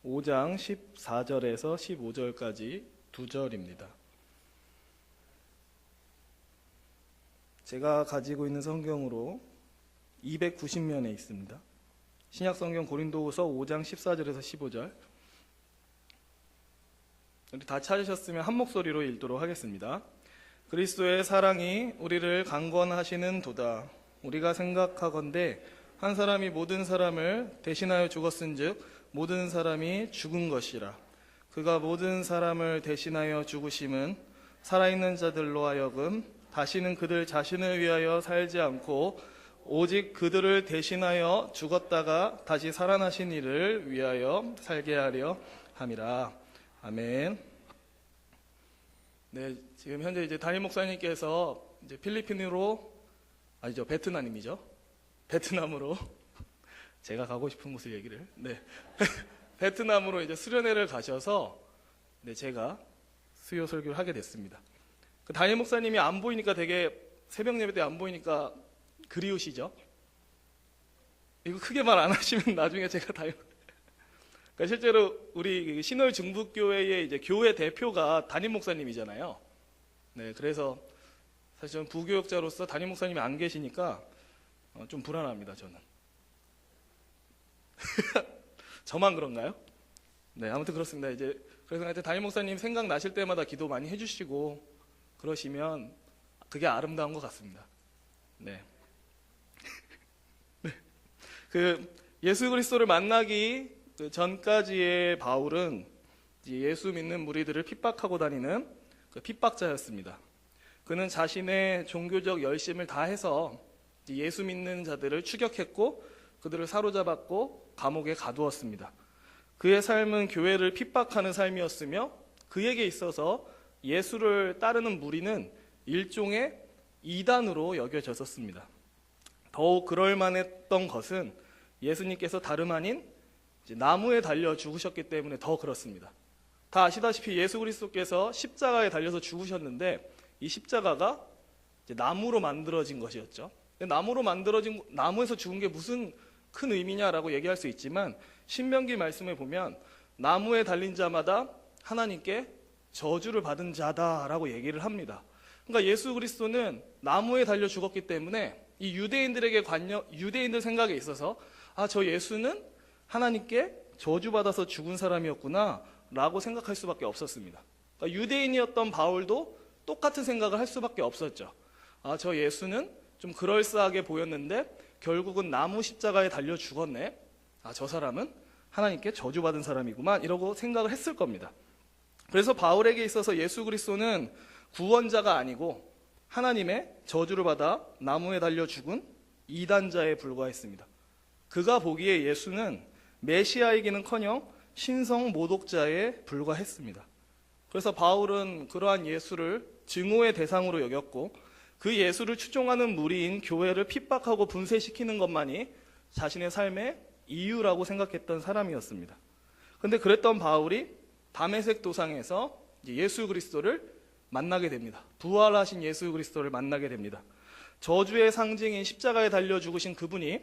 5장 14절에서 15절까지 두 절입니다. 제가 가지고 있는 성경으로 290면에 있습니다. 신약성경 고린도후서 5장 14절에서 15절. 우리 다 찾으셨으면 한 목소리로 읽도록 하겠습니다. 그리스도의 사랑이 우리를 강권하시는 도다. 우리가 생각하건대 한 사람이 모든 사람을 대신하여 죽었은즉 모든 사람이 죽은 것이라. 그가 모든 사람을 대신하여 죽으심은 살아있는 자들로 하여금 다시는 그들 자신을 위하여 살지 않고 오직 그들을 대신하여 죽었다가 다시 살아나신 이를 위하여 살게 하려 함이라. 아멘. 네, 지금 현재 이제 담임 목사님께서 이제 필리핀으로 아니죠, 베트남이죠. 베트남으로 제가 가고 싶은 곳을 얘기를. 네, 베트남으로 이제 수련회를 가셔서 네, 제가 수요 설교를 하게 됐습니다. 그 담임 목사님이 안 보이니까 되게 새벽 예배 때 안 보이니까 그리우시죠? 이거 크게 말 안 하시면 나중에 제가 그러니까 실제로 우리 신월 중북교회의 이제 교회 대표가 담임 목사님이잖아요. 네, 그래서 사실 저는 부교역자로서 담임 목사님이 안 계시니까 좀 불안합니다, 저는. 저만 그런가요? 네, 아무튼 그렇습니다. 이제 그래서 하여튼 담임 목사님 생각 나실 때마다 기도 많이 해주시고 그러시면 그게 아름다운 것 같습니다. 네. 네. 그 예수 그리스도를 만나기 전까지의 바울은 예수 믿는 무리들을 핍박하고 다니는 그 핍박자였습니다. 그는 자신의 종교적 열심을 다해서 예수 믿는 자들을 추격했고 그들을 사로잡았고 감옥에 가두었습니다. 그의 삶은 교회를 핍박하는 삶이었으며 그에게 있어서 예수를 따르는 무리는 일종의 이단으로 여겨졌었습니다. 더욱 그럴 만했던 것은 예수님께서 다름 아닌 나무에 달려 죽으셨기 때문에 더 그렇습니다. 다 아시다시피 예수 그리스도께서 십자가에 달려서 죽으셨는데 이 십자가가 나무로 만들어진 것이었죠. 나무에서 죽은 게 무슨 큰 의미냐라고 얘기할 수 있지만 신명기 말씀에 보면 나무에 달린 자마다 하나님께 저주를 받은 자다라고 얘기를 합니다. 그러니까 예수 그리스도는 나무에 달려 죽었기 때문에 이 유대인들 생각에 있어서 저 예수는 하나님께 저주받아서 죽은 사람이었구나 라고 생각할 수밖에 없었습니다. 그러니까 유대인이었던 바울도 똑같은 생각을 할 수밖에 없었죠. 저 예수는 좀 그럴싸하게 보였는데 결국은 나무 십자가에 달려 죽었네. 저 사람은 하나님께 저주받은 사람이구만 이러고 생각을 했을 겁니다. 그래서 바울에게 있어서 예수 그리스도는 구원자가 아니고 하나님의 저주를 받아 나무에 달려 죽은 이단자에 불과했습니다. 그가 보기에 예수는 메시아이기는커녕 신성 모독자에 불과했습니다. 그래서 바울은 그러한 예수를 증오의 대상으로 여겼고 그 예수를 추종하는 무리인 교회를 핍박하고 분쇄시키는 것만이 자신의 삶의 이유라고 생각했던 사람이었습니다. 그런데 그랬던 바울이 다메섹 도상에서 예수 그리스도를 만나게 됩니다. 부활하신 예수 그리스도를 만나게 됩니다. 저주의 상징인 십자가에 달려 죽으신 그분이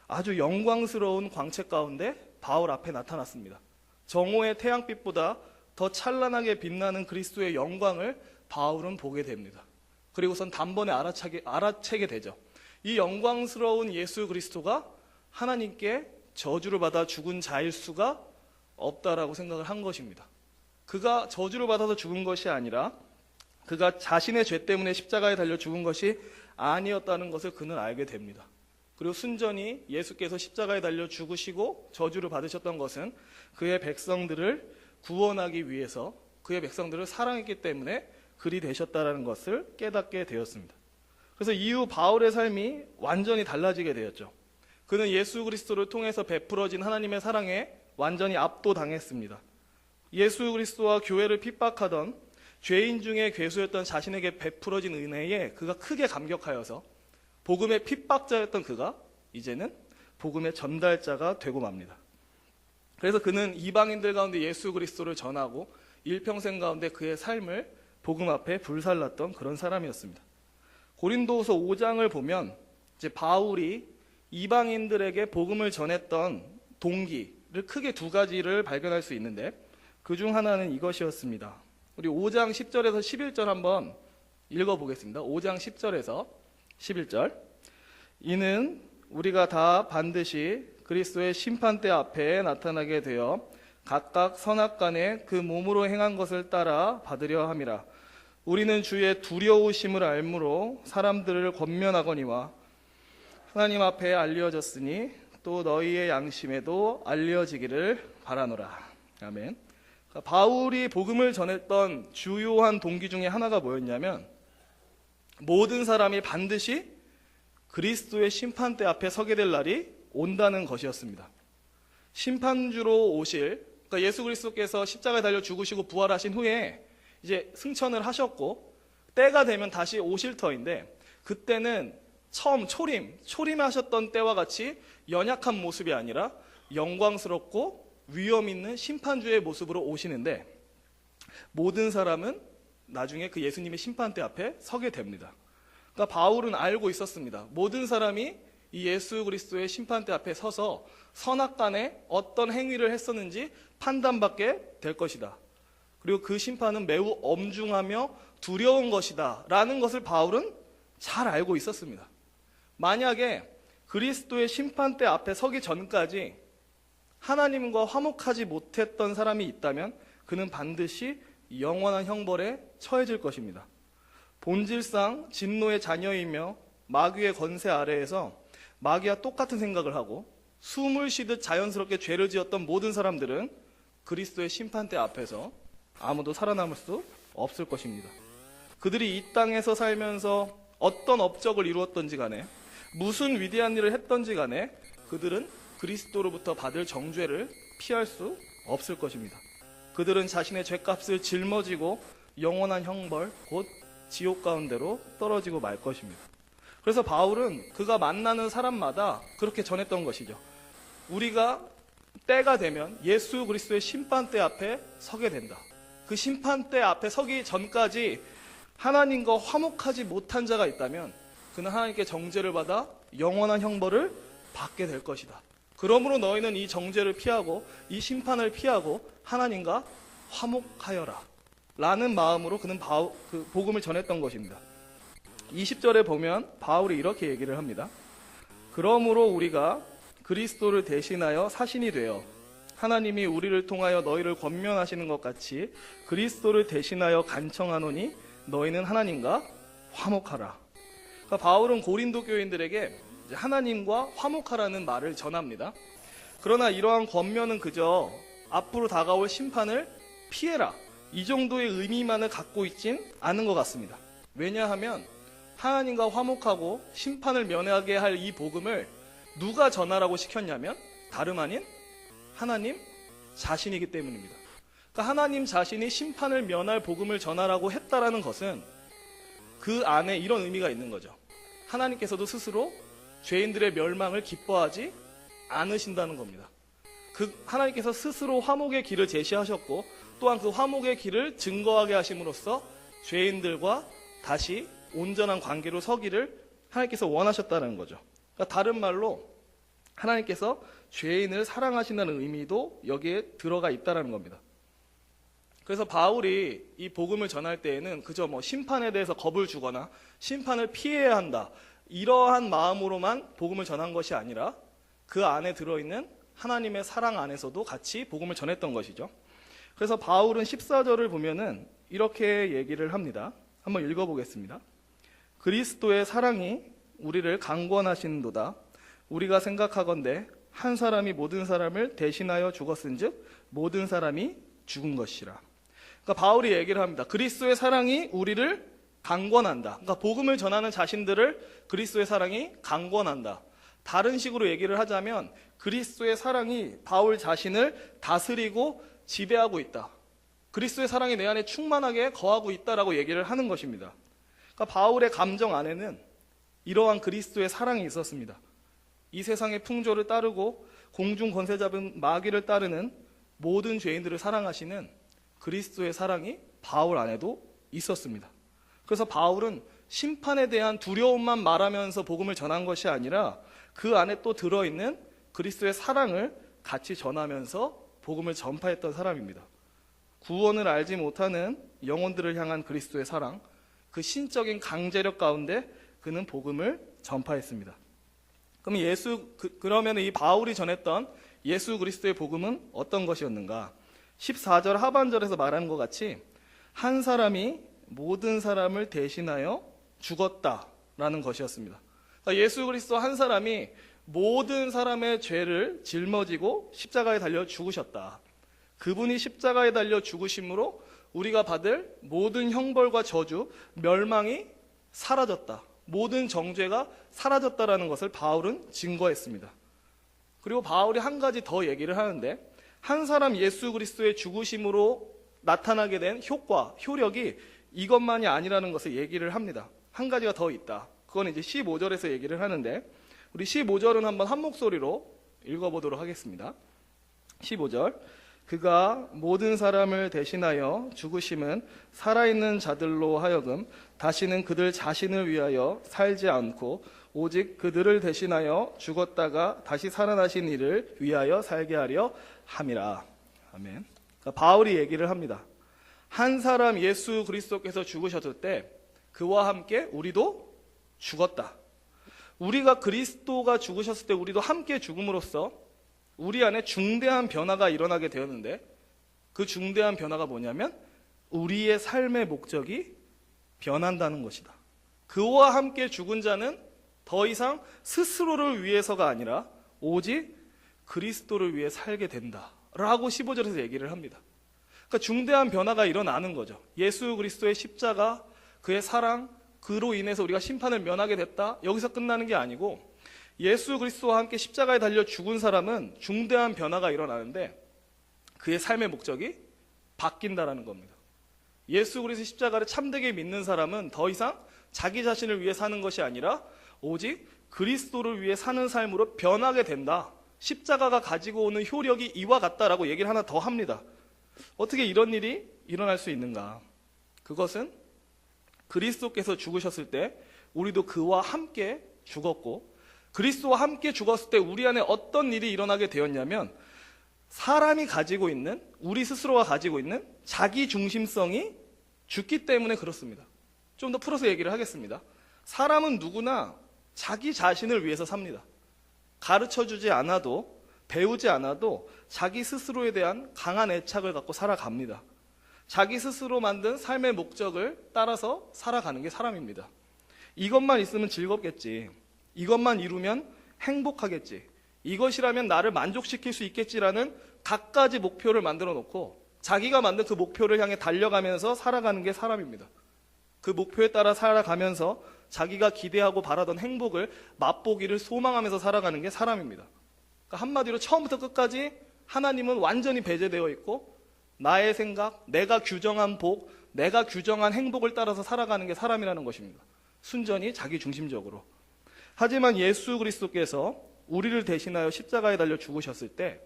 아주 영광스러운 광채 가운데 바울 앞에 나타났습니다. 정오의 태양빛보다 더 찬란하게 빛나는 그리스도의 영광을 바울은 보게 됩니다. 그리고선 단번에 알아채게 되죠. 이 영광스러운 예수 그리스도가 하나님께 저주를 받아 죽은 자일 수가 없다라고 생각을 한 것입니다. 그가 저주를 받아서 죽은 것이 아니라 그가 자신의 죄 때문에 십자가에 달려 죽은 것이 아니었다는 것을 그는 알게 됩니다. 그리고 순전히 예수께서 십자가에 달려 죽으시고 저주를 받으셨던 것은 그의 백성들을 구원하기 위해서 그의 백성들을 사랑했기 때문에 그리 되셨다는 것을 깨닫게 되었습니다. 그래서 이후 바울의 삶이 완전히 달라지게 되었죠. 그는 예수 그리스도를 통해서 베풀어진 하나님의 사랑에 완전히 압도당했습니다. 예수 그리스도와 교회를 핍박하던 죄인 중에 괴수였던 자신에게 베풀어진 은혜에 그가 크게 감격하여서 복음의 핍박자였던 그가 이제는 복음의 전달자가 되고 맙니다. 그래서 그는 이방인들 가운데 예수 그리스도를 전하고 일평생 가운데 그의 삶을 복음 앞에 불살랐던 그런 사람이었습니다. 고린도후서 5장을 보면 이제 바울이 이방인들에게 복음을 전했던 동기, 크게 두 가지를 발견할 수 있는데 그 중 하나는 이것이었습니다. 우리 5장 10절에서 11절 한번 읽어보겠습니다. 5장 10절에서 11절. 이는 우리가 다 반드시 그리스도의 심판대 앞에 나타나게 되어 각각 선악간에 그 몸으로 행한 것을 따라 받으려 함이라. 우리는 주의 두려우심을 알므로 사람들을 권면하거니와 하나님 앞에 알려졌으니 또 너희의 양심에도 알려지기를 바라노라. 아멘. 바울이 복음을 전했던 주요한 동기 중에 하나가 뭐였냐면 모든 사람이 반드시 그리스도의 심판대 앞에 서게 될 날이 온다는 것이었습니다. 심판주로 오실, 그러니까 예수 그리스도께서 십자가에 달려 죽으시고 부활하신 후에 이제 승천을 하셨고 때가 되면 다시 오실 터인데 그때는 처음 초림하셨던 때와 같이 연약한 모습이 아니라 영광스럽고 위험 있는 심판주의 모습으로 오시는데 모든 사람은 나중에 그 예수님의 심판대 앞에 서게 됩니다. 그러니까 바울은 알고 있었습니다. 모든 사람이 이 예수 그리스도의 심판대 앞에 서서 선악간에 어떤 행위를 했었는지 판단받게 될 것이다. 그리고 그 심판은 매우 엄중하며 두려운 것이다 라는 것을 바울은 잘 알고 있었습니다. 만약에 그리스도의 심판대 앞에 서기 전까지 하나님과 화목하지 못했던 사람이 있다면 그는 반드시 영원한 형벌에 처해질 것입니다. 본질상 진노의 자녀이며 마귀의 권세 아래에서 마귀와 똑같은 생각을 하고 숨을 쉬듯 자연스럽게 죄를 지었던 모든 사람들은 그리스도의 심판대 앞에서 아무도 살아남을 수 없을 것입니다. 그들이 이 땅에서 살면서 어떤 업적을 이루었던지 간에 무슨 위대한 일을 했던지 간에 그들은 그리스도로부터 받을 정죄를 피할 수 없을 것입니다. 그들은 자신의 죄값을 짊어지고 영원한 형벌, 곧 지옥 가운데로 떨어지고 말 것입니다. 그래서 바울은 그가 만나는 사람마다 그렇게 전했던 것이죠. 우리가 때가 되면 예수 그리스도의 심판대 앞에 서게 된다. 그 심판대 앞에 서기 전까지 하나님과 화목하지 못한 자가 있다면 그는 하나님께 정죄를 받아 영원한 형벌을 받게 될 것이다. 그러므로 너희는 이 정죄를 피하고 이 심판을 피하고 하나님과 화목하여라 라는 마음으로 그는 그 복음을 전했던 것입니다. 20절에 보면 바울이 이렇게 얘기를 합니다. 그러므로 우리가 그리스도를 대신하여 사신이 되어 하나님이 우리를 통하여 너희를 권면하시는 것 같이 그리스도를 대신하여 간청하노니 너희는 하나님과 화목하라. 그러니까 바울은 고린도 교인들에게 하나님과 화목하라는 말을 전합니다. 그러나 이러한 권면은 그저 앞으로 다가올 심판을 피해라 이 정도의 의미만을 갖고 있진 않은 것 같습니다. 왜냐하면 하나님과 화목하고 심판을 면하게 할 이 복음을 누가 전하라고 시켰냐면 다름 아닌 하나님 자신이기 때문입니다. 그러니까 하나님 자신이 심판을 면할 복음을 전하라고 했다라는 것은 그 안에 이런 의미가 있는 거죠. 하나님께서도 스스로 죄인들의 멸망을 기뻐하지 않으신다는 겁니다. 하나님께서 스스로 화목의 길을 제시하셨고 또한 그 화목의 길을 증거하게 하심으로써 죄인들과 다시 온전한 관계로 서기를 하나님께서 원하셨다는 거죠. 그러니까 다른 말로 하나님께서 죄인을 사랑하신다는 의미도 여기에 들어가 있다는 겁니다. 그래서 바울이 이 복음을 전할 때에는 그저 심판에 대해서 겁을 주거나 심판을 피해야 한다 이러한 마음으로만 복음을 전한 것이 아니라 그 안에 들어있는 하나님의 사랑 안에서도 같이 복음을 전했던 것이죠. 그래서 바울은 14절을 보면은 이렇게 얘기를 합니다. 한번 읽어보겠습니다. 그리스도의 사랑이 우리를 강권하신도다. 우리가 생각하건대 한 사람이 모든 사람을 대신하여 죽었은즉 모든 사람이 죽은 것이라. 그러니까 바울이 얘기를 합니다. 그리스도의 사랑이 우리를 강권한다. 그러니까 복음을 전하는 자신들을 그리스도의 사랑이 강권한다. 다른 식으로 얘기를 하자면 그리스도의 사랑이 바울 자신을 다스리고 지배하고 있다. 그리스도의 사랑이 내 안에 충만하게 거하고 있다라고 얘기를 하는 것입니다. 그러니까 바울의 감정 안에는 이러한 그리스도의 사랑이 있었습니다. 이 세상의 풍조를 따르고 공중 권세 잡은 마귀를 따르는 모든 죄인들을 사랑하시는 그리스도의 사랑이 바울 안에도 있었습니다. 그래서 바울은 심판에 대한 두려움만 말하면서 복음을 전한 것이 아니라 그 안에 또 들어있는 그리스도의 사랑을 같이 전하면서 복음을 전파했던 사람입니다. 구원을 알지 못하는 영혼들을 향한 그리스도의 사랑, 그 신적인 강제력 가운데 그는 복음을 전파했습니다. 그러면 이 바울이 전했던 예수 그리스도의 복음은 어떤 것이었는가? 14절 하반절에서 말하는 것 같이 한 사람이 모든 사람을 대신하여 죽었다라는 것이었습니다. 그러니까 예수 그리스도 한 사람이 모든 사람의 죄를 짊어지고 십자가에 달려 죽으셨다. 그분이 십자가에 달려 죽으심으로 우리가 받을 모든 형벌과 저주, 멸망이 사라졌다. 모든 정죄가 사라졌다라는 것을 바울은 증거했습니다. 그리고 바울이 한 가지 더 얘기를 하는데, 한 사람 예수 그리스도의 죽으심으로 나타나게 된 효과, 효력이 이것만이 아니라는 것을 얘기를 합니다. 한 가지가 더 있다. 그건 이제 15절에서 얘기를 하는데, 우리 15절은 한번 한 목소리로 읽어보도록 하겠습니다. 15절. 그가 모든 사람을 대신하여 죽으심은 살아있는 자들로 하여금 다시는 그들 자신을 위하여 살지 않고 오직 그들을 대신하여 죽었다가 다시 살아나신 이를 위하여 살게 하려 함이라. 아멘. 그러니까 바울이 얘기를 합니다. 한 사람 예수 그리스도께서 죽으셨을 때 그와 함께 우리도 죽었다. 우리가 그리스도가 죽으셨을 때 우리도 함께 죽음으로써 우리 안에 중대한 변화가 일어나게 되었는데, 그 중대한 변화가 뭐냐면 우리의 삶의 목적이 변한다는 것이다. 그와 함께 죽은 자는 더 이상 스스로를 위해서가 아니라 오직 그리스도를 위해 살게 된다라고 15절에서 얘기를 합니다. 그러니까 중대한 변화가 일어나는 거죠. 예수 그리스도의 십자가, 그의 사랑, 그로 인해서 우리가 심판을 면하게 됐다. 여기서 끝나는 게 아니고 예수 그리스도와 함께 십자가에 달려 죽은 사람은 중대한 변화가 일어나는데 그의 삶의 목적이 바뀐다라는 겁니다. 예수 그리스도 십자가를 참되게 믿는 사람은 더 이상 자기 자신을 위해 사는 것이 아니라 오직 그리스도를 위해 사는 삶으로 변하게 된다. 십자가가 가지고 오는 효력이 이와 같다라고 얘기를 하나 더 합니다. 어떻게 이런 일이 일어날 수 있는가? 그것은 그리스도께서 죽으셨을 때 우리도 그와 함께 죽었고, 그리스도와 함께 죽었을 때 우리 안에 어떤 일이 일어나게 되었냐면, 사람이 가지고 있는, 우리 스스로가 가지고 있는 자기 중심성이 죽기 때문에 그렇습니다. 좀 더 풀어서 얘기를 하겠습니다. 사람은 누구나 자기 자신을 위해서 삽니다. 가르쳐주지 않아도, 배우지 않아도 자기 스스로에 대한 강한 애착을 갖고 살아갑니다. 자기 스스로 만든 삶의 목적을 따라서 살아가는 게 사람입니다. 이것만 있으면 즐겁겠지, 이것만 이루면 행복하겠지, 이것이라면 나를 만족시킬 수 있겠지라는 갖가지 목표를 만들어 놓고 자기가 만든 그 목표를 향해 달려가면서 살아가는 게 사람입니다. 그 목표에 따라 살아가면서 자기가 기대하고 바라던 행복을 맛보기를 소망하면서 살아가는 게 사람입니다. 그러니까 한마디로 처음부터 끝까지 하나님은 완전히 배제되어 있고, 나의 생각, 내가 규정한 복, 내가 규정한 행복을 따라서 살아가는 게 사람이라는 것입니다. 순전히 자기 중심적으로. 하지만 예수 그리스도께서 우리를 대신하여 십자가에 달려 죽으셨을 때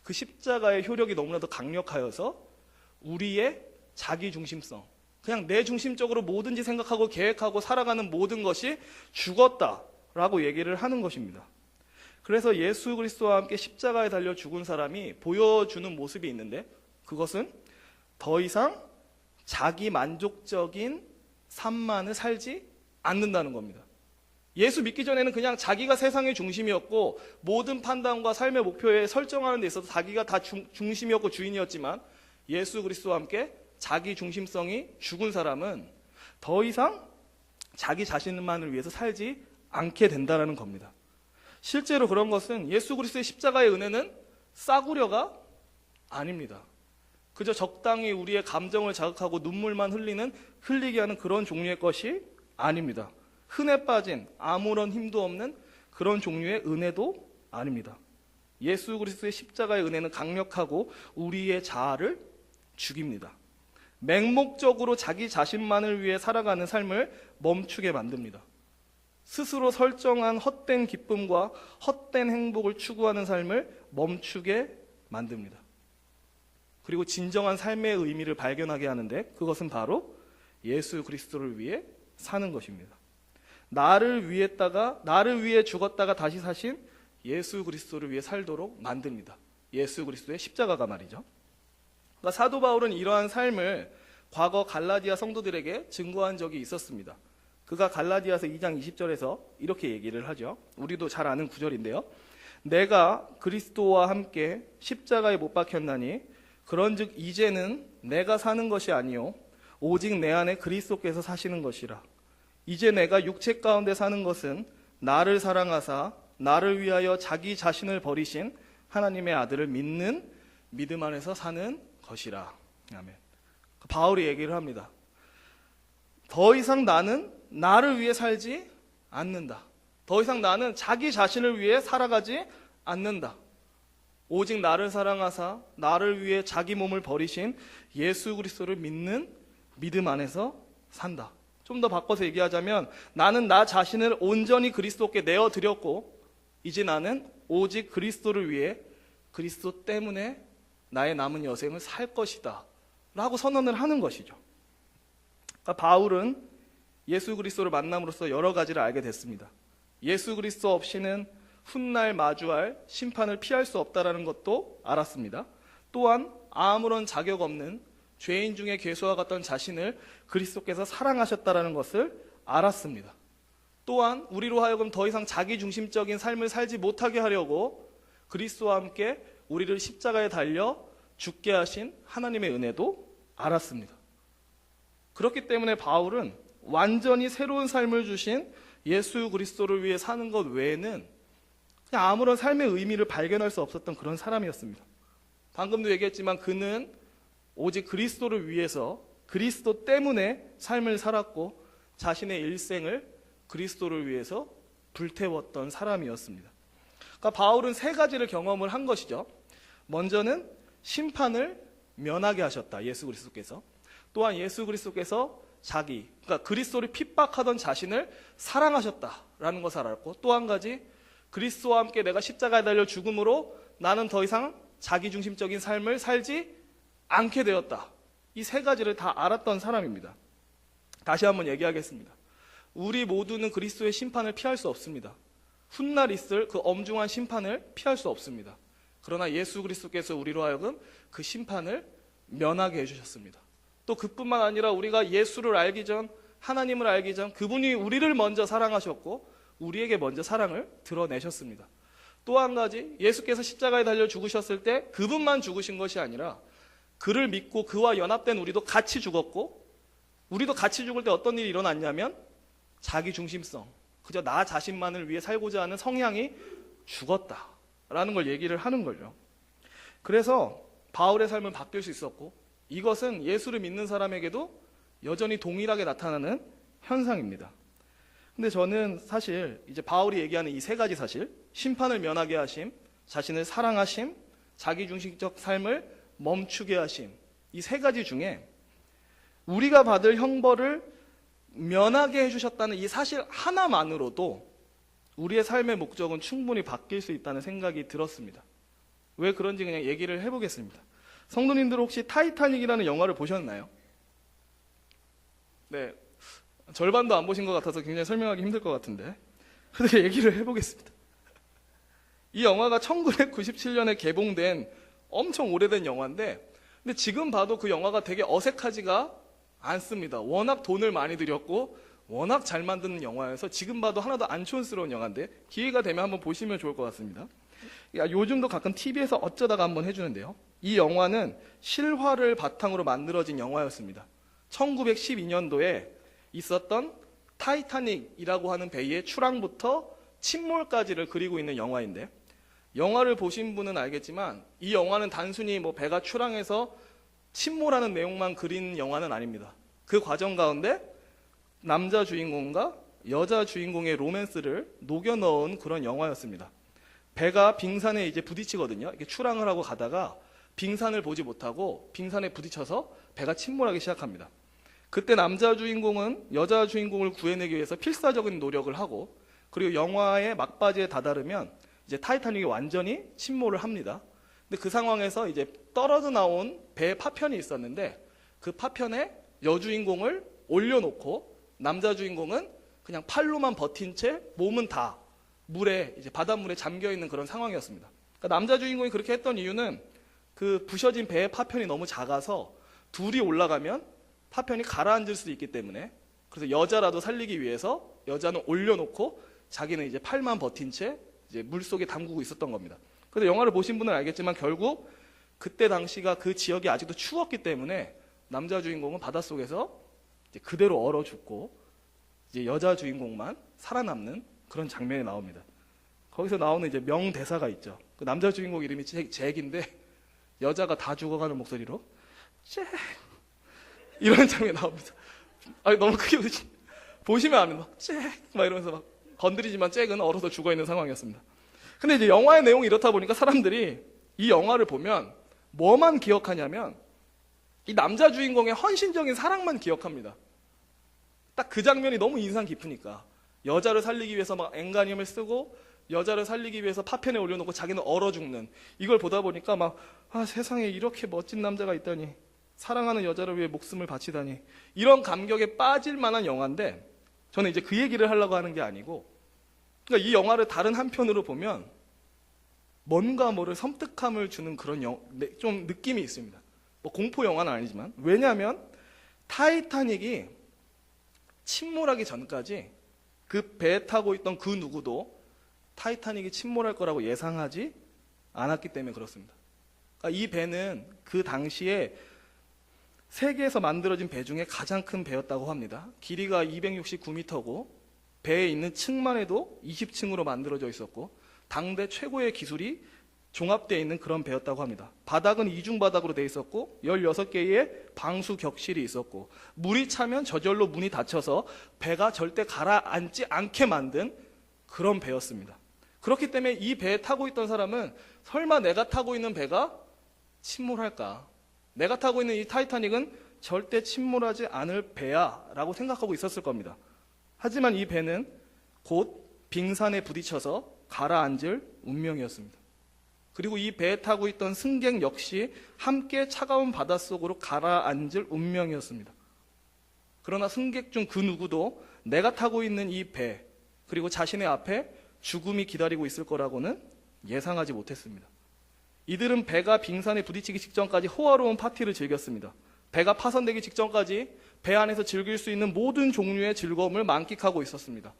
그 십자가의 효력이 너무나도 강력하여서 우리의 자기 중심성, 그냥 내 중심적으로 뭐든지 생각하고 계획하고 살아가는 모든 것이 죽었다라고 얘기를 하는 것입니다. 그래서 예수 그리스도와 함께 십자가에 달려 죽은 사람이 보여주는 모습이 있는데, 그것은 더 이상 자기 만족적인 삶만을 살지 않는다는 겁니다. 예수 믿기 전에는 그냥 자기가 세상의 중심이었고 모든 판단과 삶의 목표에 설정하는 데 있어서 자기가 다 중심이었고 주인이었지만, 예수 그리스도와 함께 자기 중심성이 죽은 사람은 더 이상 자기 자신만을 위해서 살지 않게 된다는 겁니다. 실제로 그런 것은 예수 그리스도의 십자가의 은혜는 싸구려가 아닙니다. 그저 적당히 우리의 감정을 자극하고 눈물만 흘리게 하는 그런 종류의 것이 아닙니다. 흔해 빠진 아무런 힘도 없는 그런 종류의 은혜도 아닙니다. 예수 그리스도의 십자가의 은혜는 강력하고 우리의 자아를 죽입니다. 맹목적으로 자기 자신만을 위해 살아가는 삶을 멈추게 만듭니다. 스스로 설정한 헛된 기쁨과 헛된 행복을 추구하는 삶을 멈추게 만듭니다. 그리고 진정한 삶의 의미를 발견하게 하는데, 그것은 바로 예수 그리스도를 위해 사는 것입니다. 나를 위해 죽었다가 다시 사신 예수 그리스도를 위해 살도록 만듭니다. 예수 그리스도의 십자가가 말이죠. 그러니까 사도 바울은 이러한 삶을 과거 갈라디아 성도들에게 증거한 적이 있었습니다. 그가 갈라디아서 2장 20절에서 이렇게 얘기를 하죠. 우리도 잘 아는 구절인데요. 내가 그리스도와 함께 십자가에 못 박혔나니 그런즉 이제는 내가 사는 것이 아니요 오직 내 안에 그리스도께서 사시는 것이라. 이제 내가 육체 가운데 사는 것은 나를 사랑하사 나를 위하여 자기 자신을 버리신 하나님의 아들을 믿는 믿음 안에서 사는 것이라. 아멘. 바울이 얘기를 합니다. 더 이상 나는 나를 위해 살지 않는다. 더 이상 나는 자기 자신을 위해 살아가지 않는다. 오직 나를 사랑하사 나를 위해 자기 몸을 버리신 예수 그리스도를 믿는 믿음 안에서 산다. 좀 더 바꿔서 얘기하자면 나는 나 자신을 온전히 그리스도께 내어드렸고 이제 나는 오직 그리스도를 위해 그리스도 때문에 나의 남은 여생을 살 것이다 라고 선언을 하는 것이죠. 그러니까 바울은 예수 그리스도를 만남으로써 여러 가지를 알게 됐습니다. 예수 그리스도 없이는 훗날 마주할 심판을 피할 수 없다는 것도 알았습니다. 또한 아무런 자격 없는 죄인 중에 괴수와 같던 자신을 그리스도께서 사랑하셨다는 것을 알았습니다. 또한 우리로 하여금 더 이상 자기중심적인 삶을 살지 못하게 하려고 그리스도와 함께 우리를 십자가에 달려 죽게 하신 하나님의 은혜도 알았습니다. 그렇기 때문에 바울은 완전히 새로운 삶을 주신 예수 그리스도를 위해 사는 것 외에는 그냥 아무런 삶의 의미를 발견할 수 없었던 그런 사람이었습니다. 방금도 얘기했지만 그는 오직 그리스도를 위해서 그리스도 때문에 삶을 살았고 자신의 일생을 그리스도를 위해서 불태웠던 사람이었습니다. 그러니까 바울은 세 가지를 경험을 한 것이죠. 먼저는 심판을 면하게 하셨다. 예수 그리스도께서. 또한 예수 그리스도께서 그러니까 그리스도를 핍박하던 자신을 사랑하셨다라는 것을 알았고, 또 한 가지 그리스도와 함께 내가 십자가에 달려 죽음으로 나는 더 이상 자기중심적인 삶을 살지 않게 되었다. 이 세 가지를 다 알았던 사람입니다. 다시 한번 얘기하겠습니다. 우리 모두는 그리스도의 심판을 피할 수 없습니다. 훗날 있을 그 엄중한 심판을 피할 수 없습니다. 그러나 예수 그리스도께서 우리로 하여금 그 심판을 면하게 해주셨습니다. 또 그뿐만 아니라 우리가 예수를 알기 전, 하나님을 알기 전 그분이 우리를 먼저 사랑하셨고 우리에게 먼저 사랑을 드러내셨습니다. 또 한 가지, 예수께서 십자가에 달려 죽으셨을 때 그분만 죽으신 것이 아니라 그를 믿고 그와 연합된 우리도 같이 죽었고, 우리도 같이 죽을 때 어떤 일이 일어났냐면 자기중심성, 그저 나 자신만을 위해 살고자 하는 성향이 죽었다라는 걸 얘기를 하는 거죠. 그래서 바울의 삶은 바뀔 수 있었고, 이것은 예수를 믿는 사람에게도 여전히 동일하게 나타나는 현상입니다. 근데 저는 사실 이제 바울이 얘기하는 이 세 가지 사실, 심판을 면하게 하심, 자신을 사랑하심, 자기중심적 삶을 멈추게 하심, 이 세 가지 중에 우리가 받을 형벌을 면하게 해주셨다는 이 사실 하나만으로도 우리의 삶의 목적은 충분히 바뀔 수 있다는 생각이 들었습니다. 왜 그런지 그냥 얘기를 해보겠습니다. 성도님들 혹시 타이타닉이라는 영화를 보셨나요? 네, 절반도 안 보신 것 같아서 굉장히 설명하기 힘들 것 같은데 그렇게 얘기를 해보겠습니다. 이 영화가 1997년에 개봉된 엄청 오래된 영화인데, 근데 지금 봐도 그 영화가 되게 어색하지가 않습니다. 워낙 돈을 많이 들였고 워낙 잘 만드는 영화여서 지금 봐도 하나도 안 촌스러운 영화인데 기회가 되면 한번 보시면 좋을 것 같습니다. 요즘도 가끔 TV에서 어쩌다가 한번 해주는데요. 이 영화는 실화를 바탕으로 만들어진 영화였습니다. 1912년도에 있었던 타이타닉이라고 하는 배의 출항부터 침몰까지를 그리고 있는 영화인데, 영화를 보신 분은 알겠지만 이 영화는 단순히 배가 출항해서 침몰하는 내용만 그린 영화는 아닙니다. 그 과정 가운데 남자 주인공과 여자 주인공의 로맨스를 녹여 넣은 그런 영화였습니다. 배가 빙산에 이제 부딪히거든요. 이렇게 출항을 하고 가다가 빙산을 보지 못하고 빙산에 부딪혀서 배가 침몰하기 시작합니다. 그때 남자 주인공은 여자 주인공을 구해내기 위해서 필사적인 노력을 하고, 그리고 영화의 막바지에 다다르면 이제 타이타닉이 완전히 침몰을 합니다. 근데 그 상황에서 이제 떨어져 나온 배의 파편이 있었는데 그 파편에 여주인공을 올려놓고 남자 주인공은 그냥 팔로만 버틴 채 몸은 다 물에, 이제 바닷물에 잠겨 있는 그런 상황이었습니다. 그러니까 남자 주인공이 그렇게 했던 이유는 그 부셔진 배의 파편이 너무 작아서 둘이 올라가면 파편이 가라앉을 수도 있기 때문에, 그래서 여자라도 살리기 위해서 여자는 올려놓고 자기는 이제 팔만 버틴 채 이제 물속에 담그고 있었던 겁니다. 그래서 영화를 보신 분은 알겠지만 결국 그때 당시가 그 지역이 아직도 추웠기 때문에 남자 주인공은 바닷속에서 이제 그대로 얼어 죽고 이제 여자 주인공만 살아남는 그런 장면이 나옵니다. 거기서 나오는 이제 명대사가 있죠. 그 남자 주인공 이름이 잭인데 여자가 다 죽어가는 목소리로 잭 이런 장면이 나옵니다. 아니 너무 크게 보시면 아면 잭막 이러면서 막 건드리지만 잭은 얼어서 죽어 있는 상황이었습니다. 근데 이제 영화의 내용이 이렇다 보니까 사람들이 이 영화를 보면 뭐만 기억하냐면 이 남자 주인공의 헌신적인 사랑만 기억합니다. 딱 그 장면이 너무 인상 깊으니까 여자를 살리기 위해서 막 앵가님을 쓰고 여자를 살리기 위해서 파편에 올려놓고 자기는 얼어 죽는 이걸 보다 보니까 막 세상에 이렇게 멋진 남자가 있다니, 사랑하는 여자를 위해 목숨을 바치다니, 이런 감격에 빠질 만한 영화인데 저는 이제 그 얘기를 하려고 하는 게 아니고, 그러니까 이 영화를 다른 한편으로 보면 뭔가 모를 섬뜩함을 주는 그런 좀 느낌이 있습니다. 뭐 공포 영화는 아니지만. 왜냐하면 타이타닉이 침몰하기 전까지 그 배에 타고 있던 그 누구도 타이타닉이 침몰할 거라고 예상하지 않았기 때문에 그렇습니다. 그러니까 이 배는 그 당시에 세계에서 만들어진 배 중에 가장 큰 배였다고 합니다. 길이가 269m고 배에 있는 층만 해도 20층으로 만들어져 있었고 당대 최고의 기술이 종합되어 있는 그런 배였다고 합니다. 바닥은 이중바닥으로 되어 있었고 16개의 방수 격실이 있었고 물이 차면 저절로 문이 닫혀서 배가 절대 가라앉지 않게 만든 그런 배였습니다. 그렇기 때문에 이 배에 타고 있던 사람은 설마 내가 타고 있는 배가 침몰할까? 내가 타고 있는 이 타이타닉은 절대 침몰하지 않을 배야 라고 생각하고 있었을 겁니다. 하지만 이 배는 곧 빙산에 부딪혀서 가라앉을 운명이었습니다. 그리고 이 배에 타고 있던 승객 역시 함께 차가운 바닷속으로 가라앉을 운명이었습니다. 그러나 승객 중 그 누구도 내가 타고 있는 이 배, 그리고 자신의 앞에 죽음이 기다리고 있을 거라고는 예상하지 못했습니다. 이들은 배가 빙산에 부딪히기 직전까지 호화로운 파티를 즐겼습니다. 배가 파손되기 직전까지 배 안에서 즐길 수 있는 모든 종류의 즐거움을 만끽하고 있었습니다.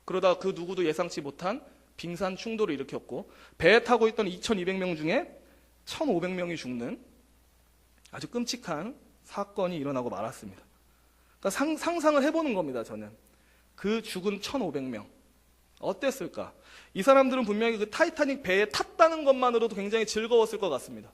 그러다 그 누구도 예상치 못한 빙산 충돌을 일으켰고 배에 타고 있던 2200명 중에 1500명이 죽는 아주 끔찍한 사건이 일어나고 말았습니다. 그러니까 상상을 해보는 겁니다. 저는 그 죽은 1500명 어땠을까? 이 사람들은 분명히 그 타이타닉 배에 탔다는 것만으로도 굉장히 즐거웠을 것 같습니다.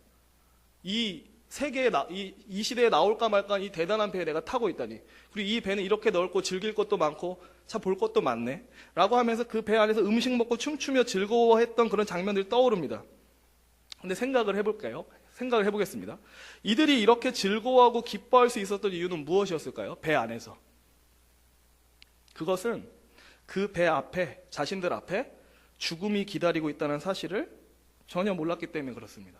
이 세계에 이 시대에 나올까 말까 이 대단한 배에 내가 타고 있다니, 그리고 이 배는 이렇게 넓고 즐길 것도 많고 참 볼 것도 많네 라고 하면서 그 배 안에서 음식 먹고 춤추며 즐거워했던 그런 장면들이 떠오릅니다. 근데 생각을 해보겠습니다. 이들이 이렇게 즐거워하고 기뻐할 수 있었던 이유는 무엇이었을까요? 배 안에서. 그것은 그 배 앞에, 자신들 앞에 죽음이 기다리고 있다는 사실을 전혀 몰랐기 때문에 그렇습니다.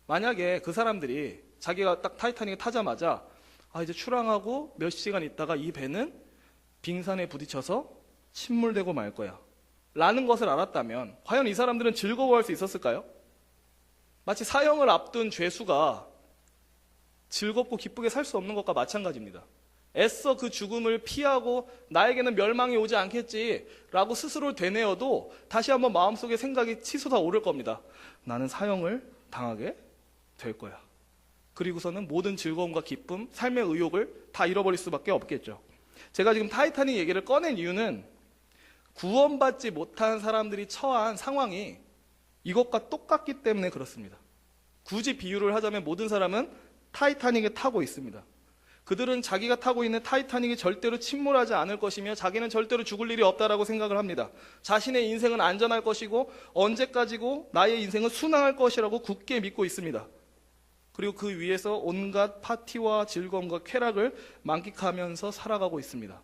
만약에 그 사람들이 자기가 딱 타이타닉에 타자마자 이제 출항하고 몇 시간 있다가 이 배는 빙산에 부딪혀서 침몰되고 말 거야 라는 것을 알았다면 과연 이 사람들은 즐거워할 수 있었을까요? 마치 사형을 앞둔 죄수가 즐겁고 기쁘게 살 수 없는 것과 마찬가지입니다. 애써 그 죽음을 피하고 나에게는 멸망이 오지 않겠지 라고 스스로를 되뇌어도 다시 한번 마음속에 생각이 치솟아 오를 겁니다. 나는 사형을 당하게 될 거야. 그리고서는 모든 즐거움과 기쁨, 삶의 의욕을 다 잃어버릴 수밖에 없겠죠. 제가 지금 타이타닉 얘기를 꺼낸 이유는 구원받지 못한 사람들이 처한 상황이 이것과 똑같기 때문에 그렇습니다. 굳이 비유를 하자면 모든 사람은 타이타닉에 타고 있습니다. 그들은 자기가 타고 있는 타이타닉이 절대로 침몰하지 않을 것이며 자기는 절대로 죽을 일이 없다라고 생각을 합니다. 자신의 인생은 안전할 것이고 언제까지고 나의 인생은 순항할 것이라고 굳게 믿고 있습니다. 그리고 그 위에서 온갖 파티와 즐거움과 쾌락을 만끽하면서 살아가고 있습니다.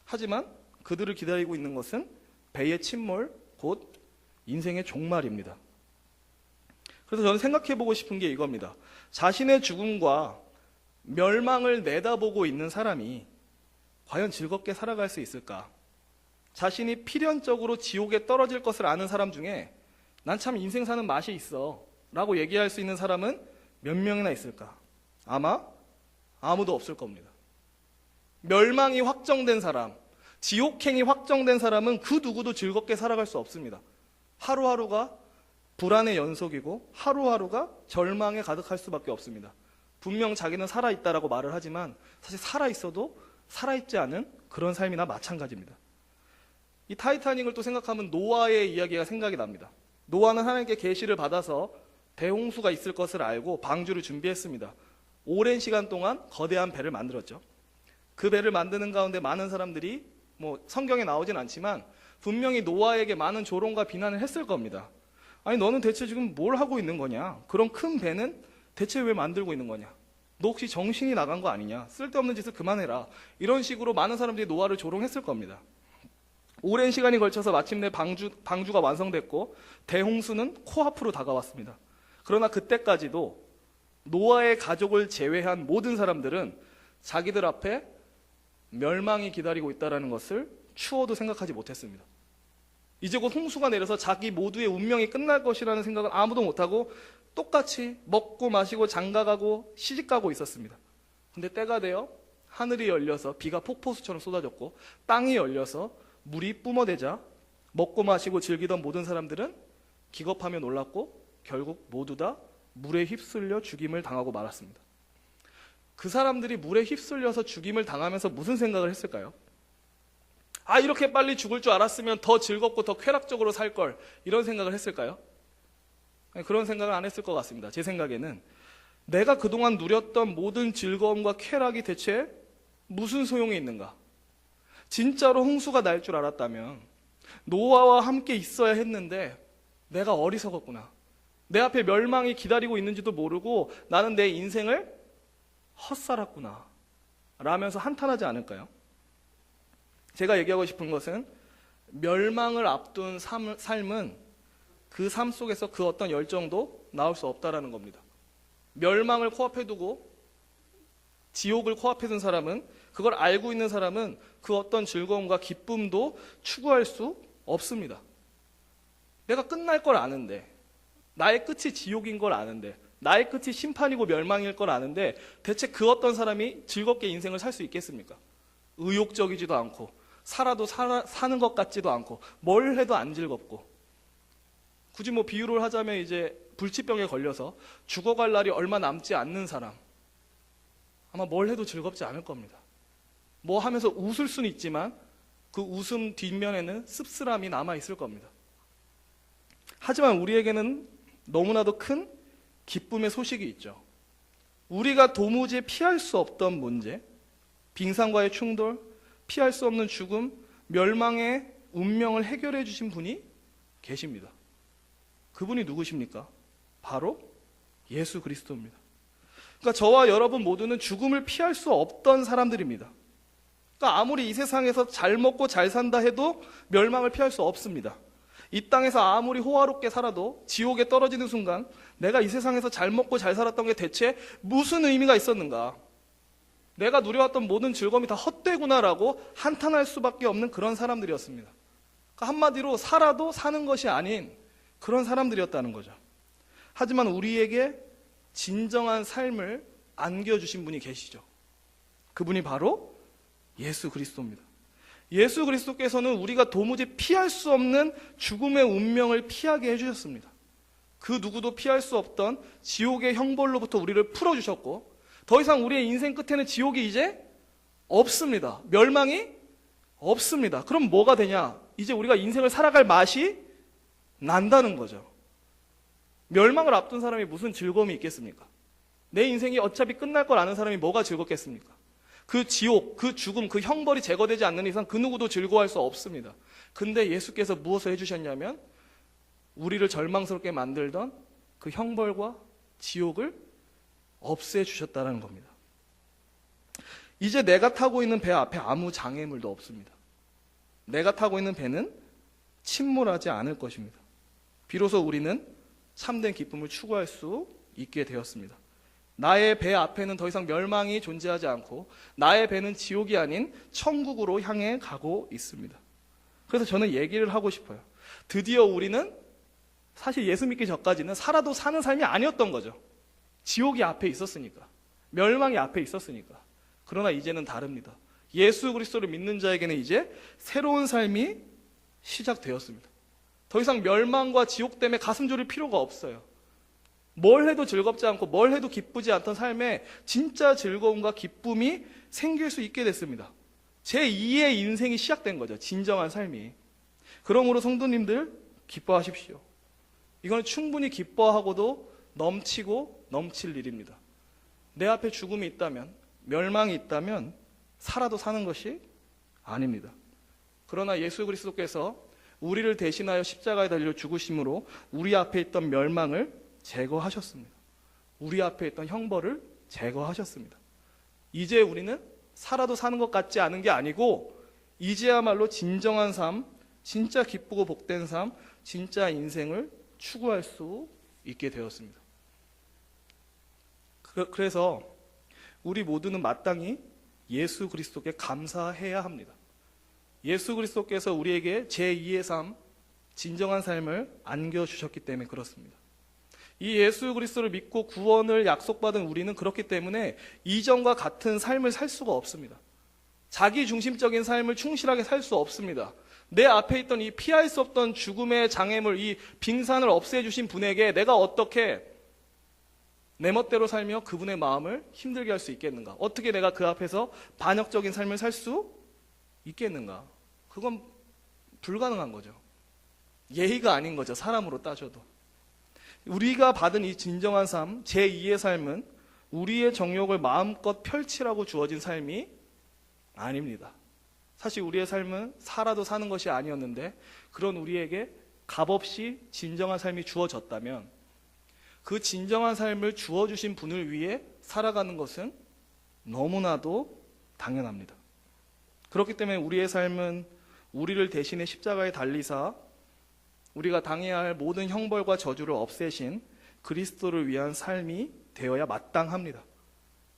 하지만 그들을 기다리고 있는 것은 배의 침몰, 곧 인생의 종말입니다. 그래서 저는 생각해보고 싶은 게 이겁니다. 자신의 죽음과 멸망을 내다보고 있는 사람이 과연 즐겁게 살아갈 수 있을까? 자신이 필연적으로 지옥에 떨어질 것을 아는 사람 중에 난 참 인생 사는 맛이 있어 라고 얘기할 수 있는 사람은 몇 명이나 있을까? 아마 아무도 없을 겁니다. 멸망이 확정된 사람, 지옥행이 확정된 사람은 그 누구도 즐겁게 살아갈 수 없습니다. 하루하루가 불안의 연속이고 하루하루가 절망에 가득할 수밖에 없습니다. 분명 자기는 살아있다라고 말을 하지만 사실 살아있어도 살아있지 않은 그런 삶이나 마찬가지입니다. 이 타이타닉을 또 생각하면 노아의 이야기가 생각이 납니다. 노아는 하나님께 계시를 받아서 대홍수가 있을 것을 알고 방주를 준비했습니다. 오랜 시간 동안 거대한 배를 만들었죠. 그 배를 만드는 가운데 많은 사람들이 성경에 나오진 않지만 분명히 노아에게 많은 조롱과 비난을 했을 겁니다. 아니 너는 대체 지금 뭘 하고 있는 거냐? 그런 큰 배는 대체 왜 만들고 있는 거냐? 너 혹시 정신이 나간 거 아니냐? 쓸데없는 짓을 그만해라. 이런 식으로 많은 사람들이 노아를 조롱했을 겁니다. 오랜 시간이 걸쳐서 마침내 방주가 완성됐고 대홍수는 코앞으로 다가왔습니다. 그러나 그때까지도 노아의 가족을 제외한 모든 사람들은 자기들 앞에 멸망이 기다리고 있다는 것을 추워도 생각하지 못했습니다. 이제 곧 홍수가 내려서 자기 모두의 운명이 끝날 것이라는 생각은 아무도 못하고 똑같이 먹고 마시고 장가가고 시집가고 있었습니다. 근데 때가 되어 하늘이 열려서 비가 폭포수처럼 쏟아졌고 땅이 열려서 물이 뿜어대자 먹고 마시고 즐기던 모든 사람들은 기겁하며 놀랐고 결국 모두 다 물에 휩쓸려 죽임을 당하고 말았습니다. 그 사람들이 물에 휩쓸려서 죽임을 당하면서 무슨 생각을 했을까요? 아, 이렇게 빨리 죽을 줄 알았으면 더 즐겁고 더 쾌락적으로 살 걸, 이런 생각을 했을까요? 그런 생각을 안 했을 것 같습니다. 제 생각에는 내가 그동안 누렸던 모든 즐거움과 쾌락이 대체 무슨 소용이 있는가? 진짜로 홍수가 날 줄 알았다면 노아와 함께 있어야 했는데 내가 어리석었구나. 내 앞에 멸망이 기다리고 있는지도 모르고 나는 내 인생을 헛살았구나 라면서 한탄하지 않을까요? 제가 얘기하고 싶은 것은 멸망을 앞둔 삶은 그 삶 속에서 그 어떤 열정도 나올 수 없다라는 겁니다. 멸망을 코앞에 두고 지옥을 코앞에 둔 사람은, 그걸 알고 있는 사람은 그 어떤 즐거움과 기쁨도 추구할 수 없습니다. 내가 끝날 걸 아는데, 나의 끝이 지옥인 걸 아는데, 나의 끝이 심판이고 멸망일 걸 아는데 대체 그 어떤 사람이 즐겁게 인생을 살 수 있겠습니까? 의욕적이지도 않고 살아도 사는 것 같지도 않고 뭘 해도 안 즐겁고, 굳이 비유를 하자면 이제 불치병에 걸려서 죽어갈 날이 얼마 남지 않는 사람, 아마 뭘 해도 즐겁지 않을 겁니다. 뭐 하면서 웃을 수는 있지만 그 웃음 뒷면에는 씁쓸함이 남아있을 겁니다. 하지만 우리에게는 너무나도 큰 기쁨의 소식이 있죠. 우리가 도무지 피할 수 없던 문제, 빙산과의 충돌, 피할 수 없는 죽음, 멸망의 운명을 해결해 주신 분이 계십니다. 그분이 누구십니까? 바로 예수 그리스도입니다. 그러니까 저와 여러분 모두는 죽음을 피할 수 없던 사람들입니다. 그러니까 아무리 이 세상에서 잘 먹고 잘 산다 해도 멸망을 피할 수 없습니다. 이 땅에서 아무리 호화롭게 살아도 지옥에 떨어지는 순간 내가 이 세상에서 잘 먹고 잘 살았던 게 대체 무슨 의미가 있었는가? 내가 누려왔던 모든 즐거움이 다 헛되구나라고 한탄할 수밖에 없는 그런 사람들이었습니다. 그러니까 한마디로 살아도 사는 것이 아닌 그런 사람들이었다는 거죠. 하지만 우리에게 진정한 삶을 안겨주신 분이 계시죠. 그분이 바로 예수 그리스도입니다. 예수 그리스도께서는 우리가 도무지 피할 수 없는 죽음의 운명을 피하게 해주셨습니다. 그 누구도 피할 수 없던 지옥의 형벌로부터 우리를 풀어주셨고 더 이상 우리의 인생 끝에는 지옥이 이제 없습니다. 멸망이 없습니다. 그럼 뭐가 되냐? 이제 우리가 인생을 살아갈 맛이 난다는 거죠. 멸망을 앞둔 사람이 무슨 즐거움이 있겠습니까? 내 인생이 어차피 끝날 걸 아는 사람이 뭐가 즐겁겠습니까? 그 지옥, 그 죽음, 그 형벌이 제거되지 않는 이상 그 누구도 즐거워할 수 없습니다. 근데 예수께서 무엇을 해주셨냐면 우리를 절망스럽게 만들던 그 형벌과 지옥을 없애주셨다는 겁니다. 이제 내가 타고 있는 배 앞에 아무 장애물도 없습니다. 내가 타고 있는 배는 침몰하지 않을 것입니다. 비로소 우리는 참된 기쁨을 추구할 수 있게 되었습니다. 나의 배 앞에는 더 이상 멸망이 존재하지 않고 나의 배는 지옥이 아닌 천국으로 향해 가고 있습니다. 그래서 저는 얘기를 하고 싶어요. 드디어 우리는 사실 예수 믿기 전까지는 살아도 사는 삶이 아니었던 거죠. 지옥이 앞에 있었으니까, 멸망이 앞에 있었으니까. 그러나 이제는 다릅니다. 예수 그리스도를 믿는 자에게는 이제 새로운 삶이 시작되었습니다. 더 이상 멸망과 지옥 때문에 가슴 졸일 필요가 없어요. 뭘 해도 즐겁지 않고 뭘 해도 기쁘지 않던 삶에 진짜 즐거움과 기쁨이 생길 수 있게 됐습니다. 제2의 인생이 시작된 거죠. 진정한 삶이. 그러므로 성도님들 기뻐하십시오. 이건 충분히 기뻐하고도 넘치고 넘칠 일입니다. 내 앞에 죽음이 있다면, 멸망이 있다면 살아도 사는 것이 아닙니다. 그러나 예수 그리스도께서 우리를 대신하여 십자가에 달려 죽으심으로 우리 앞에 있던 멸망을 제거하셨습니다. 우리 앞에 있던 형벌을 제거하셨습니다. 이제 우리는 살아도 사는 것 같지 않은 게 아니고 이제야말로 진정한 삶, 진짜 기쁘고 복된 삶, 진짜 인생을 추구할 수 있게 되었습니다. 그래서 우리 모두는 마땅히 예수 그리스도께 감사해야 합니다. 예수 그리스도께서 우리에게 제2의 삶, 진정한 삶을 안겨주셨기 때문에 그렇습니다. 이 예수 그리스도를 믿고 구원을 약속받은 우리는 그렇기 때문에 이전과 같은 삶을 살 수가 없습니다. 자기 중심적인 삶을 충실하게 살 수 없습니다. 내 앞에 있던 이 피할 수 없던 죽음의 장애물, 이 빙산을 없애주신 분에게 내가 어떻게 내 멋대로 살며 그분의 마음을 힘들게 할 수 있겠는가? 어떻게 내가 그 앞에서 반역적인 삶을 살 수 있겠는가? 그건 불가능한 거죠. 예의가 아닌 거죠. 사람으로 따져도. 우리가 받은 이 진정한 삶, 제2의 삶은 우리의 정욕을 마음껏 펼치라고 주어진 삶이 아닙니다. 사실 우리의 삶은 살아도 사는 것이 아니었는데 그런 우리에게 값없이 진정한 삶이 주어졌다면 그 진정한 삶을 주어주신 분을 위해 살아가는 것은 너무나도 당연합니다. 그렇기 때문에 우리의 삶은 우리를 대신해 십자가에 달리사 우리가 당해야 할 모든 형벌과 저주를 없애신 그리스도를 위한 삶이 되어야 마땅합니다.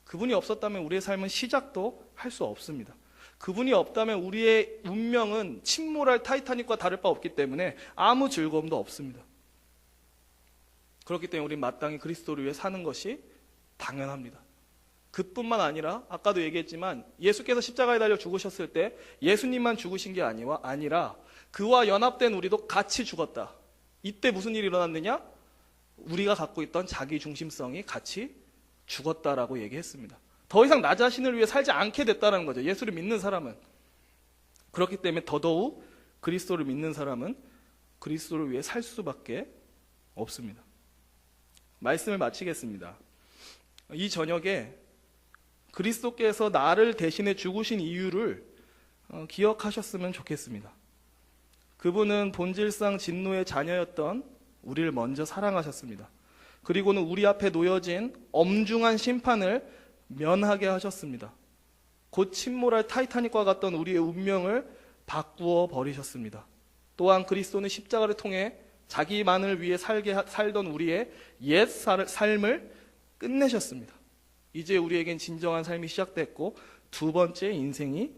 그분이 없었다면 우리의 삶은 시작도 할 수 없습니다. 그분이 없다면 우리의 운명은 침몰할 타이타닉과 다를 바 없기 때문에 아무 즐거움도 없습니다. 그렇기 때문에 우리는 마땅히 그리스도를 위해 사는 것이 당연합니다. 그뿐만 아니라 아까도 얘기했지만 예수께서 십자가에 달려 죽으셨을 때 예수님만 죽으신 게 아니라 그와 연합된 우리도 같이 죽었다. 이때 무슨 일이 일어났느냐? 우리가 갖고 있던 자기 중심성이 같이 죽었다라고 얘기했습니다. 더 이상 나 자신을 위해 살지 않게 됐다는 거죠. 예수를 믿는 사람은. 그렇기 때문에 더더욱 그리스도를 믿는 사람은 그리스도를 위해 살 수밖에 없습니다. 말씀을 마치겠습니다. 이 저녁에 그리스도께서 나를 대신해 죽으신 이유를 기억하셨으면 좋겠습니다. 그분은 본질상 진노의 자녀였던 우리를 먼저 사랑하셨습니다. 그리고는 우리 앞에 놓여진 엄중한 심판을 면하게 하셨습니다. 곧 침몰할 타이타닉과 같던 우리의 운명을 바꾸어 버리셨습니다. 또한 그리스도는 십자가를 통해 자기만을 위해 살던 우리의 옛 삶을 끝내셨습니다. 이제 우리에겐 진정한 삶이 시작됐고 두 번째 인생이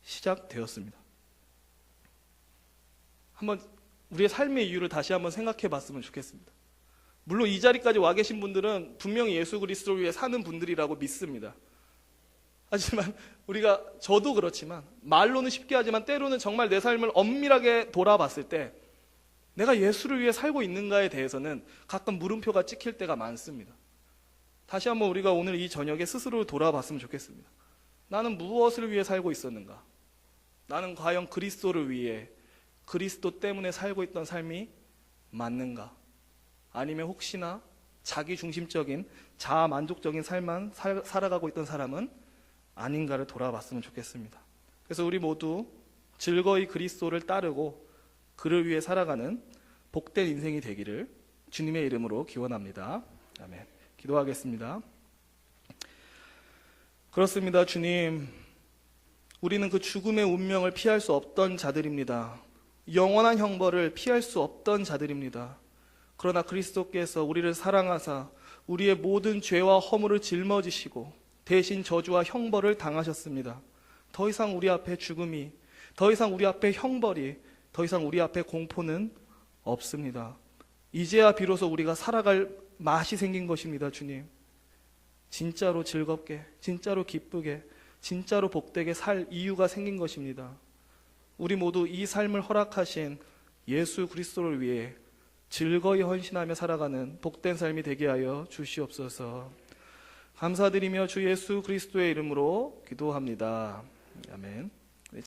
시작되었습니다. 한번 우리의 삶의 이유를 다시 한번 생각해 봤으면 좋겠습니다. 물론 이 자리까지 와 계신 분들은 분명히 예수 그리스도를 위해 사는 분들이라고 믿습니다. 하지만 저도 그렇지만 말로는 쉽게 하지만 때로는 정말 내 삶을 엄밀하게 돌아봤을 때 내가 예수를 위해 살고 있는가에 대해서는 가끔 물음표가 찍힐 때가 많습니다. 다시 한번 우리가 오늘 이 저녁에 스스로를 돌아봤으면 좋겠습니다. 나는 무엇을 위해 살고 있었는가? 나는 과연 그리스도를 위해 그리스도 때문에 살고 있던 삶이 맞는가? 아니면 혹시나 자기 중심적인 자아 만족적인 삶만 살아가고 있던 사람은 아닌가를 돌아봤으면 좋겠습니다. 그래서 우리 모두 즐거이 그리스도를 따르고 그를 위해 살아가는 복된 인생이 되기를 주님의 이름으로 기원합니다. 아멘. 기도하겠습니다. 그렇습니다. 주님, 우리는 그 죽음의 운명을 피할 수 없던 자들입니다. 영원한 형벌을 피할 수 없던 자들입니다. 그러나 그리스도께서 우리를 사랑하사 우리의 모든 죄와 허물을 짊어지시고 대신 저주와 형벌을 당하셨습니다. 더 이상 우리 앞에 죽음이, 더 이상 우리 앞에 형벌이, 더 이상 우리 앞에 공포는 없습니다. 이제야 비로소 우리가 살아갈 맛이 생긴 것입니다, 주님. 진짜로 즐겁게, 진짜로 기쁘게, 진짜로 복되게 살 이유가 생긴 것입니다. 우리 모두 이 삶을 허락하신 예수 그리스도를 위해 즐거이 헌신하며 살아가는 복된 삶이 되게 하여 주시옵소서. 감사드리며 주 예수 그리스도의 이름으로 기도합니다. 아멘.